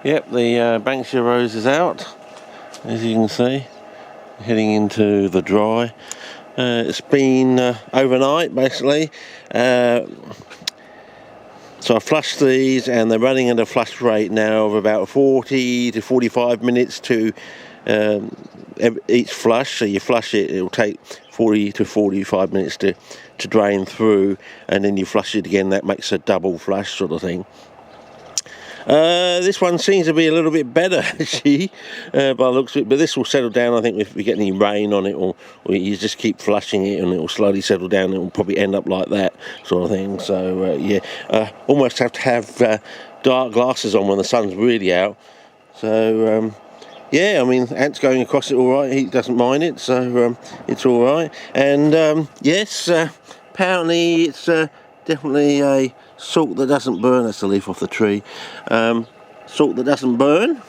Yep, the Banksia rose is out, as you can see, heading into the dry. It's been overnight basically, so I flushed these and they're running at a flush rate now of about 40 to 45 minutes to each flush. So you flush it, it'll take 40 to 45 minutes to drain through, and then you flush it again. That makes a double flush sort of thing. This one seems to be a little bit better actually, by the looks of it, but this will settle down. I think if we get any rain on it, or you just keep flushing it and it will slowly settle down, it will probably end up like that sort of thing. So yeah, almost have to have dark glasses on when the sun's really out. So yeah, I mean, Ant's going across it all right. He doesn't mind it, so it's all right. And yes, apparently it's definitely a salt that doesn't burn. That's the leaf off the tree. Salt that doesn't burn.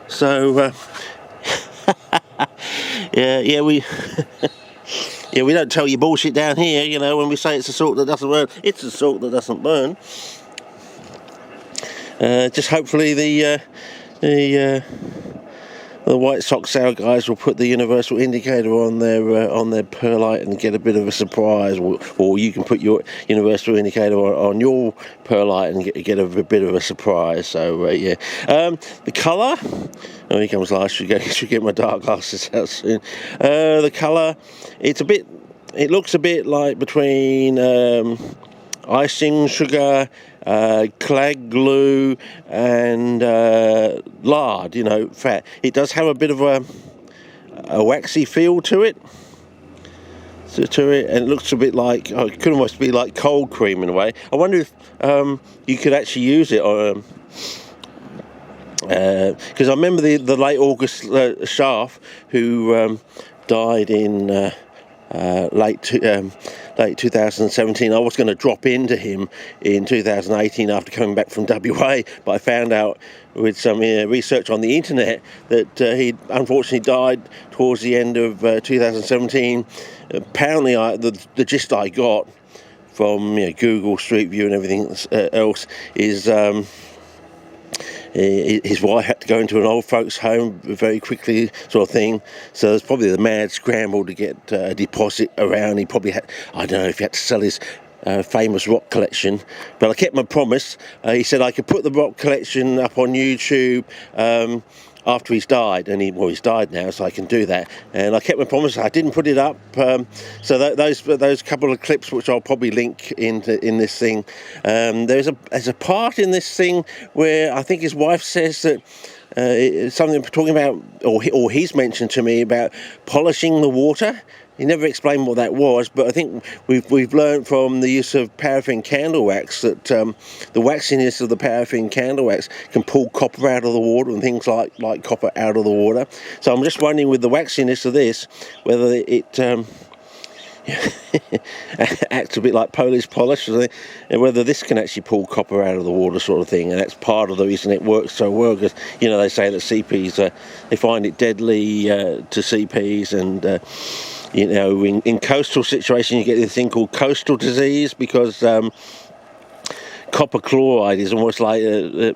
So yeah, we yeah, we don't tell you bullshit down here. You know, when we say it's a salt that doesn't burn, it's a salt that doesn't burn. Just hopefully the white sock sour guys will put the universal indicator on their perlite and get a bit of a surprise, or you can put your universal indicator on your perlite and get a bit of a surprise. So yeah, the colour. Oh, here comes Lars. Should get my dark glasses out soon. The colour. It looks a bit like between icing sugar, clag glue and lard, you know, fat. It does have a bit of a waxy feel to it. And it looks a bit like, it could almost be like cold cream in a way. I wonder if you could actually use it on, because I remember the late August Schaaf, who died in late 2017. I was going to drop into him in 2018 after coming back from WA, but I found out with some research on the internet that he unfortunately died towards the end of 2017. Apparently, the gist I got from Google Street View and everything else is his wife had to go into an old folks home very quickly, sort of thing. So there's probably the mad scramble to get a deposit around. He probably had, I don't know if he had to sell his famous rock collection, but I kept my promise. He said I could put the rock collection up on YouTube after he's died, and he's died now, so I can do that. And I kept my promise. I didn't put it up. So those couple of clips, which I'll probably link in this thing. There's a part in this thing where I think his wife says that something talking about, or he's mentioned to me about polishing the water. He never explained what that was, but I think we've learned from the use of paraffin candle wax that the waxiness of the paraffin candle wax can pull copper out of the water and things like copper out of the water. So I'm just wondering with the waxiness of this, whether it acts a bit like Polish polish, and whether this can actually pull copper out of the water sort of thing. And that's part of the reason it works so well, because they say that CPs, they find it deadly to CPs, and in coastal situations you get this thing called coastal disease, because copper chloride is almost like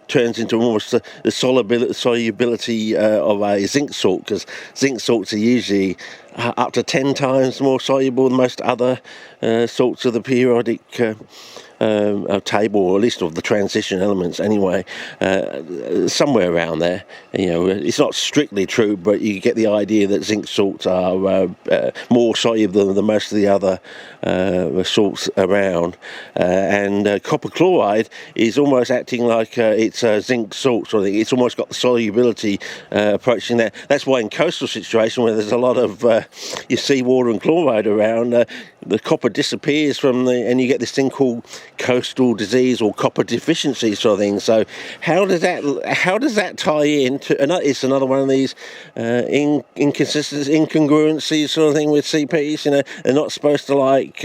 turns into almost the solubility of a zinc salt, because zinc salts are usually up to 10 times more soluble than most other salts of the periodic table, or at least of the transition elements anyway, somewhere around there. It's not strictly true, but you get the idea that zinc salts are more soluble than most of the other salts around, and copper chloride is almost acting like it's a zinc salt sort of thing. It's almost got the solubility approaching that. That's why in coastal situations where there's a lot of your seawater and chloride around, the copper disappears and you get this thing called coastal disease or copper deficiency sort of thing. So how does that tie into? And it's another one of these inconsistencies, incongruencies sort of thing with CPs. They're not supposed to like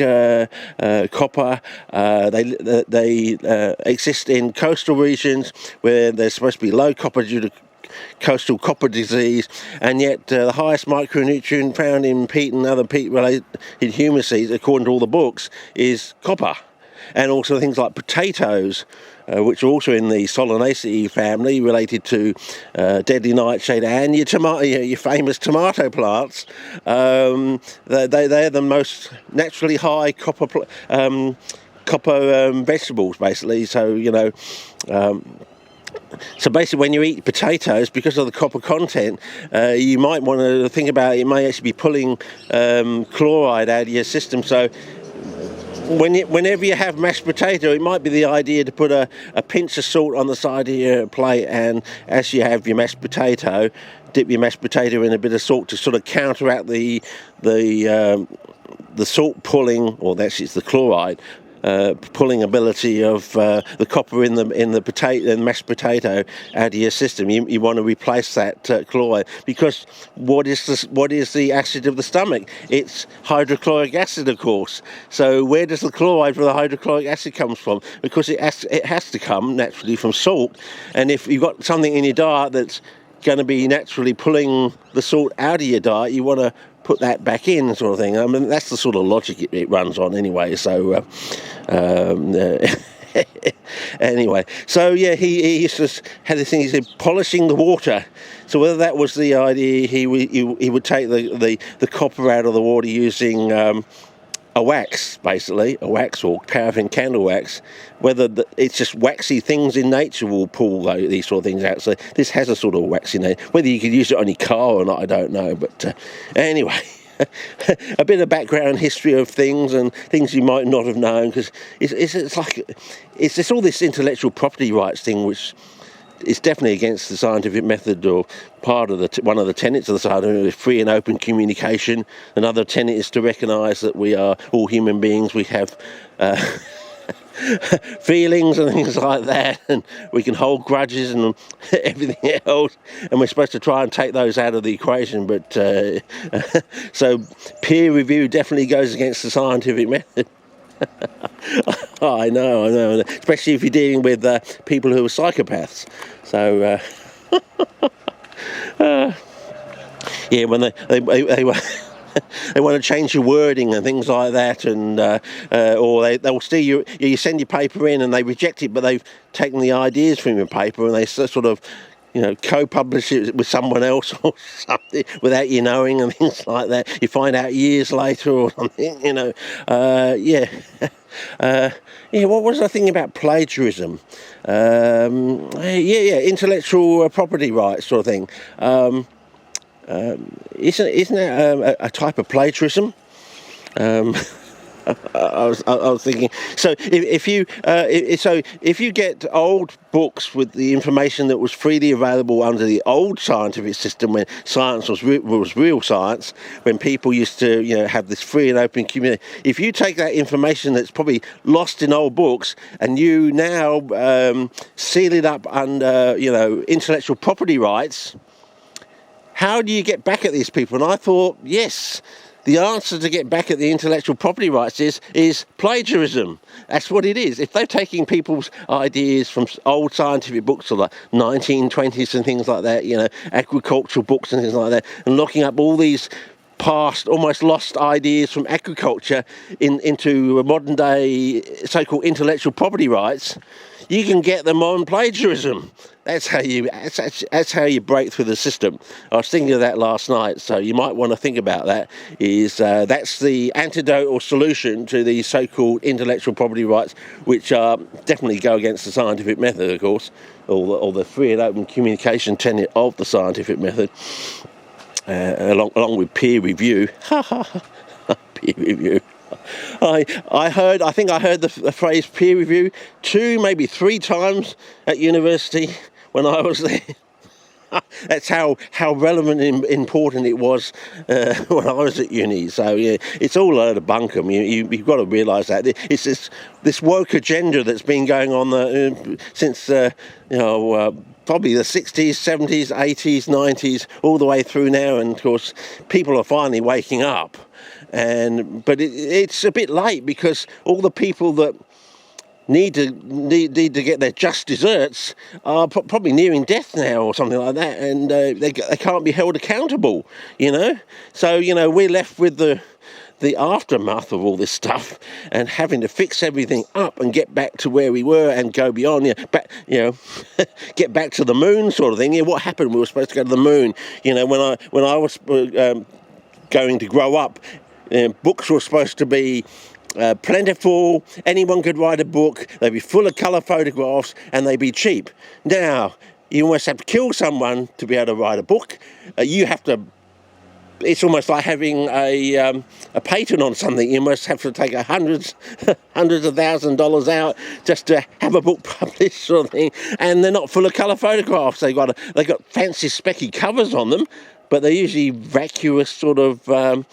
copper. They exist in coastal regions where there's supposed to be low copper due to coastal copper disease, and yet the highest micronutrient found in peat and other peat-related humuses, according to all the books, is copper. And also things like potatoes which are also in the Solanaceae family, related to deadly nightshade and your famous tomato plants. They're the most naturally high copper vegetables, basically. So so basically, when you eat potatoes, because of the copper content, you might want to think about it may actually be pulling chloride out of your system. So whenever you have mashed potato, it might be the idea to put a pinch of salt on the side of your plate, and as you have your mashed potato, dip your mashed potato in a bit of salt to sort of counteract the salt pulling, or actually it's the chloride pulling ability of the copper in the potato and mashed potato out of your system. You want to replace that chloride, because what is the acid of the stomach? It's hydrochloric acid, of course. So where does the chloride for the hydrochloric acid comes from? Because it has to come naturally from salt. And if you've got something in your diet that's going to be naturally pulling the salt out of your diet, you want to put that back in, sort of thing. I mean, that's the sort of logic it runs on anyway. So anyway, so yeah, he used to had this thing, he said, polishing the water. So whether that was the idea, he would take the copper out of the water using a wax, basically, a wax or paraffin candle wax. Whether it's just waxy things in nature will pull these sort of things out. So this has a sort of waxy nature. Whether you could use it on your car or not, I don't know. But anyway, a bit of background history of things and things you might not have known, because it's like it's just all this intellectual property rights thing, which is definitely against the scientific method, or part of one of the tenets of the scientific, free and open communication. Another tenet is to recognise that we are all human beings. We have feelings and things like that, and we can hold grudges and everything else, and we're supposed to try and take those out of the equation. But so peer review definitely goes against the scientific method. I know, especially if you're dealing with people who are psychopaths. So yeah, when they want to change your wording and things like that, and or they'll steal you send your paper in and they reject it, but they've taken the ideas from your paper and they sort of co-publish it with someone else or something without you knowing, and things like that. You find out years later or something, yeah. Yeah, what was I thinking about plagiarism? Yeah, intellectual property rights sort of thing. Isn't that a type of plagiarism? I was thinking. So if you get old books with the information that was freely available under the old scientific system, when science was real science, when people used to have this free and open community, if you take that information that's probably lost in old books and you now seal it up under intellectual property rights, how do you get back at these people? And I thought, yes, the answer to get back at the intellectual property rights is plagiarism. That's what it is. If they're taking people's ideas from old scientific books of the 1920s and things like that, agricultural books and things like that, and looking up all these past, almost lost ideas from agriculture into modern day so-called intellectual property rights, you can get them on plagiarism. That's how you break through the system. I was thinking of that last night, so you might want to think about that. That's the antidote or solution to these so-called intellectual property rights, which definitely go against the scientific method, of course, or the free and open communication tenet of the scientific method, along with peer review. Peer review. I think I heard the phrase peer review 2, maybe 3 times at university when I was there. That's how relevant and important it was when I was at uni. So yeah, it's all a load of bunkum. You've got to realise that it's this woke agenda that's been going on since probably the 60s, 70s, 80s, 90s, all the way through now. And of course, people are finally waking up. But it's a bit late, because all the people that need to get their just desserts are probably nearing death now or something like that, and they can't be held accountable. So we're left with the aftermath of all this stuff and having to fix everything up and get back to where we were and go beyond, get back to the moon sort of thing. Yeah, what happened? We were supposed to go to the moon. When I was going to grow up, books were supposed to be plentiful. Anyone could write a book. They'd be full of colour photographs and they'd be cheap. Now, you almost have to kill someone to be able to write a book. You have to. It's almost like having a patent on something. You must have to take hundreds of $1,000s out just to have a book published, sort of thing. And they're not full of colour photographs. They got fancy specky covers on them, but they're usually vacuous, sort of a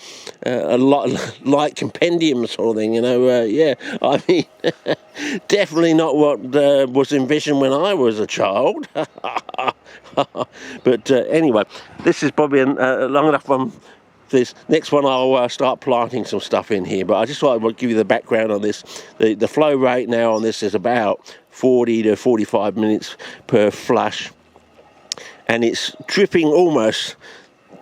lot light compendium sort of thing. I mean, definitely not what was envisioned when I was a child. But anyway, this is probably long enough on this. Next one I'll start planting some stuff in here, but I just thought I'd give you the background on this. The flow rate now on this is about 40 to 45 minutes per flush, and it's dripping almost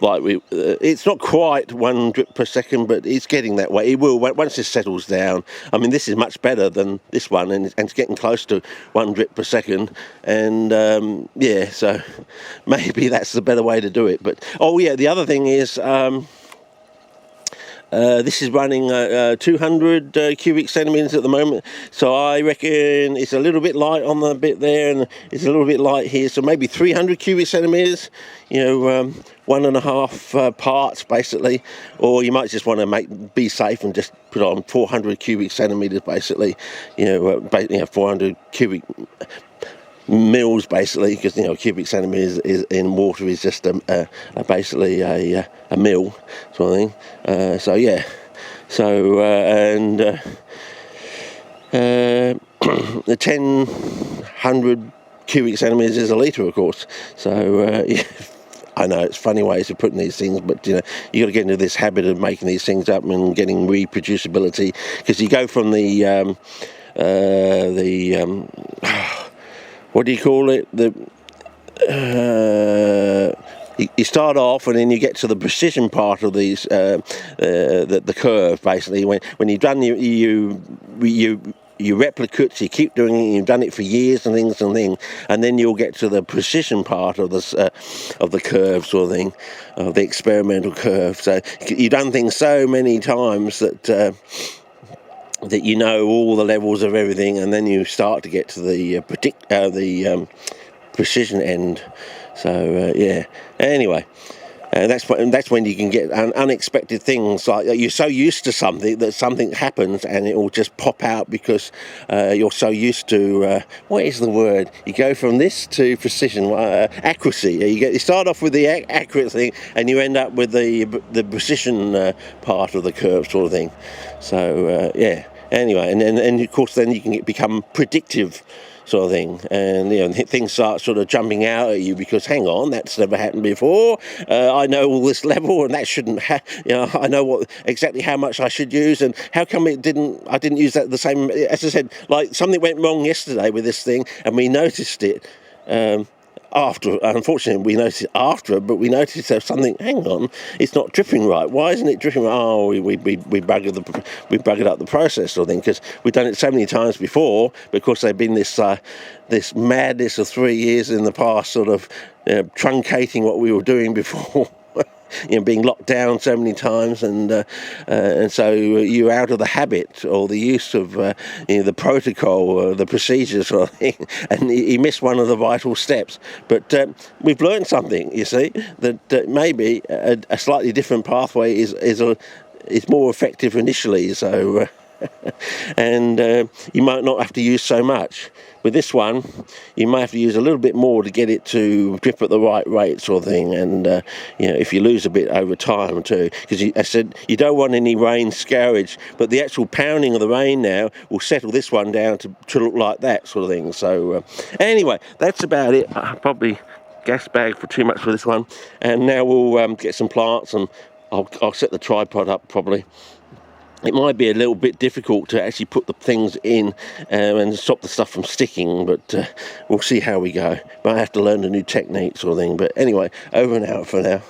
like it's not quite 1 drip per second, but it's getting that way. It will once this settles down. I mean, this is much better than this one, and it's getting close to 1 drip per second. And so maybe that's the better way to do it. But the other thing is, this is running 200 cubic centimetres at the moment, so I reckon it's a little bit light on the bit there, and it's a little bit light here, so maybe 300 cubic centimetres, 1.5 parts basically, or you might just want to be safe and just put on 400 cubic centimetres basically, 400 cubic mils basically, because cubic centimetres in water is just basically a mil sort of thing. The 1,000 cubic centimetres is a litre, of course. So I know it's funny ways of putting these things, but you got to get into this habit of making these things up and getting reproducibility, because you go from the what do you call it? You start off, and then you get to the precision part of these, the curve. Basically, when you've done your replicates, you keep doing it. You've done it for years and things, and then you'll get to the precision part of this of the curve, sort of thing, of the experimental curve. So you've done things so many times that you know all the levels of everything, and then you start to get to the precision end. So anyway, that's when you can get unexpected things, like you're so used to something that something happens and it will just pop out because you're so used to what is the word? You go from this to precision, accuracy. You start off with the accurate thing, and you end up with the precision part of the curve, sort of thing. So anyway, and of course then you can become predictive, sort of thing, and things start sort of jumping out at you because hang on, that's never happened before. I know all this level, and that shouldn't I know exactly how much I should use, and how come I didn't use that the same. As I said, like something went wrong yesterday with this thing, and we noticed it after. Unfortunately, we noticed it after, but we noticed there's something. Hang on, it's not dripping right. Why isn't it dripping right? Oh, we buggered up the process, sort of thing, because we've done it so many times before. Because they've been this madness of 3 years in the past, sort of truncating what we were doing before. Being locked down so many times, and so you're out of the habit or the use of the protocol or the procedures, sort of thing, and you miss one of the vital steps. But we've learned something, you see, that maybe a slightly different pathway is more effective initially. So and you might not have to use so much. With this one, you may have to use a little bit more to get it to drip at the right rate, sort of thing. And if you lose a bit over time too, because I said you don't want any rain scourge, but the actual pounding of the rain now will settle this one down to look like that, sort of thing. So anyway, that's about it. Probably gas bag for too much for this one. And now we'll get some plants, and I'll set the tripod up probably. It might be a little bit difficult to actually put the things in and stop the stuff from sticking, but we'll see how we go. Might have to learn a new technique, sort of thing. But anyway, over and out for now.